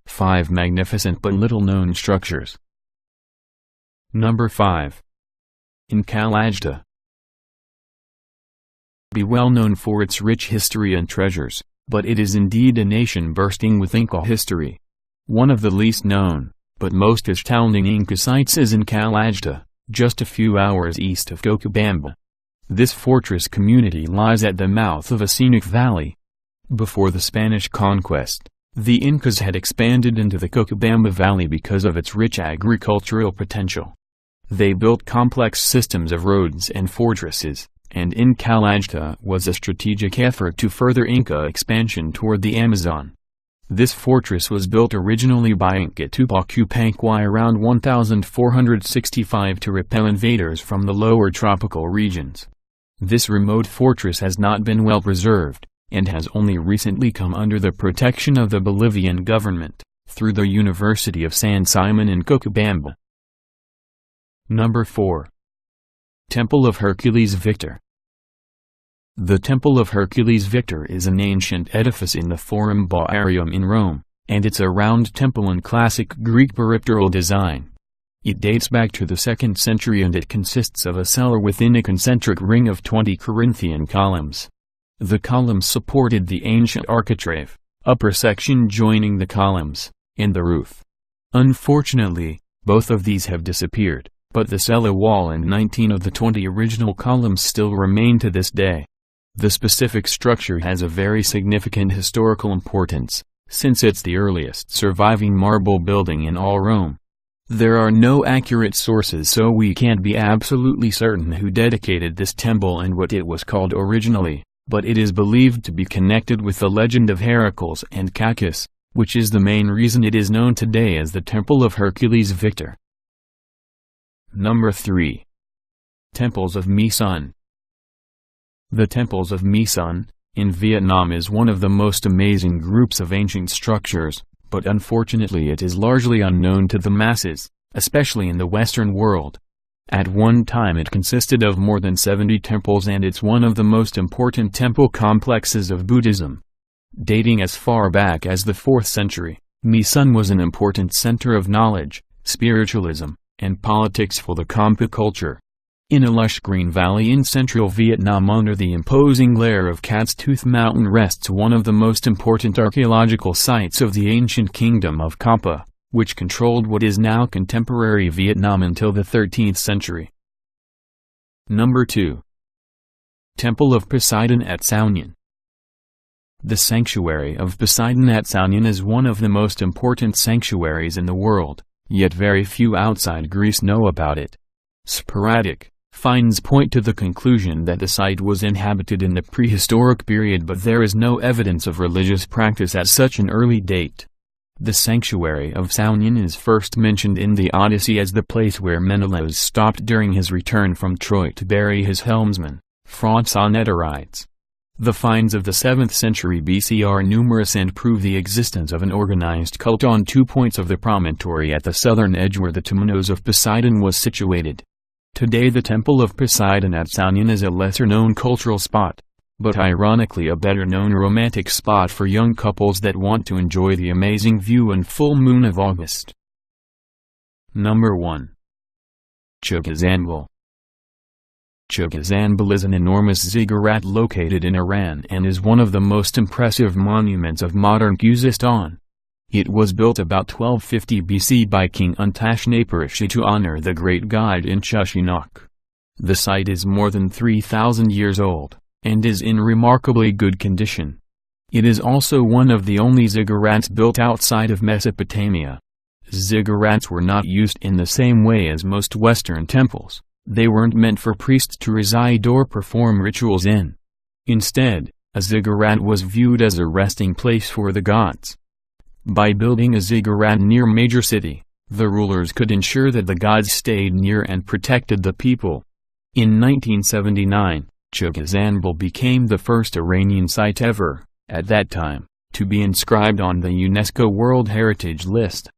Five magnificent but little-known structures. Number 5. In Khalaqtu. Be well known for its rich history and treasures, but it is indeed a nation bursting with Inca history. One of the least known, but most astounding Inca sites is in Khalaqtu, just a few hours east of Cochabamba. This fortress community lies at the mouth of a scenic valley. Before the Spanish conquest, the Incas had expanded into the Cochabamba Valley because of its rich agricultural potential. They built complex systems of roads and fortresses, and in Khalaqtu was a strategic effort to further Inca expansion toward the Amazon. This fortress was built originally by Inca Tupac Yupanqui around 1465 to repel invaders from the lower tropical regions. This remote fortress has not been well preserved, and has only recently come under the protection of the Bolivian government, through the University of San Simon in Cochabamba. Number 4. Temple of Hercules Victor. The Temple of Hercules Victor is an ancient edifice in the Forum Boarium in Rome, and it's a round temple in classic Greek peripteral design. It dates back to the 2nd century and it consists of a cellar within a concentric ring of 20 Corinthian columns. The columns supported the ancient architrave, upper section joining the columns, and the roof. Unfortunately, both of these have disappeared, but the cellar wall and 19 of the 20 original columns still remain to this day. The specific structure has a very significant historical importance, since it's the earliest surviving marble building in all Rome. There are no accurate sources, so we can't be absolutely certain who dedicated this temple and what it was called originally, but it is believed to be connected with the legend of Hercules and Cacus, which is the main reason it is known today as the Temple of Hercules Victor. Number 3. Temples of My Sun. The Temples of My Sun, in Vietnam, is one of the most amazing groups of ancient structures, but unfortunately it is largely unknown to the masses, especially in the Western world. At one time it consisted of more than 70 temples and it's one of the most important temple complexes of Buddhism. Dating as far back as the 4th century, My Sun was an important center of knowledge, spiritualism, and politics for the Compa culture. In a lush green valley in central Vietnam under the imposing glare of Cat's Tooth Mountain rests one of the most important archaeological sites of the ancient kingdom of Compa, which controlled what is now contemporary Vietnam until the 13th century. Number 2. Temple of Poseidon at Sao Nhan. The sanctuary of Poseidon at Sao Nhan is one of the most important sanctuaries in the world, yet very few outside Greece know about it. Sporadic finds point to the conclusion that the site was inhabited in the prehistoric period, but there is no evidence of religious practice at such an early date. The sanctuary of Sao Nhan is first mentioned in the Odyssey as the place where Menelaus stopped during his return from Troy to bury his helmsman, Phronetorides. The finds of the 7th century BC are numerous and prove the existence of an organized cult on 2 points of the promontory at the southern edge where the Temenos of Poseidon was situated. Today the Temple of Poseidon at Sao Nhan is a lesser-known cultural spot, but ironically a better-known romantic spot for young couples that want to enjoy the amazing view and full moon of August. Number 1. Khuzestan Anvil. Khuzestan Anvil is an enormous ziggurat located in Iran and is one of the most impressive monuments of modern Khuzestan. It was built about 1250 BC by King Untashnaparshi to honor the great god in Shushenaq. The site is more than 3,000 years old, and is in remarkably good condition. It is also one of the only ziggurats built outside of Mesopotamia. Ziggurats were not used in the same way as most Western temples. They weren't meant for priests to reside or perform rituals in. Instead, a ziggurat was viewed as a resting place for the gods. By building a ziggurat near major city, the rulers could ensure that the gods stayed near and protected the people. In 1979, Khuzestan Anvil became the first Iranian site ever, at that time, to be inscribed on the UNESCO World Heritage List.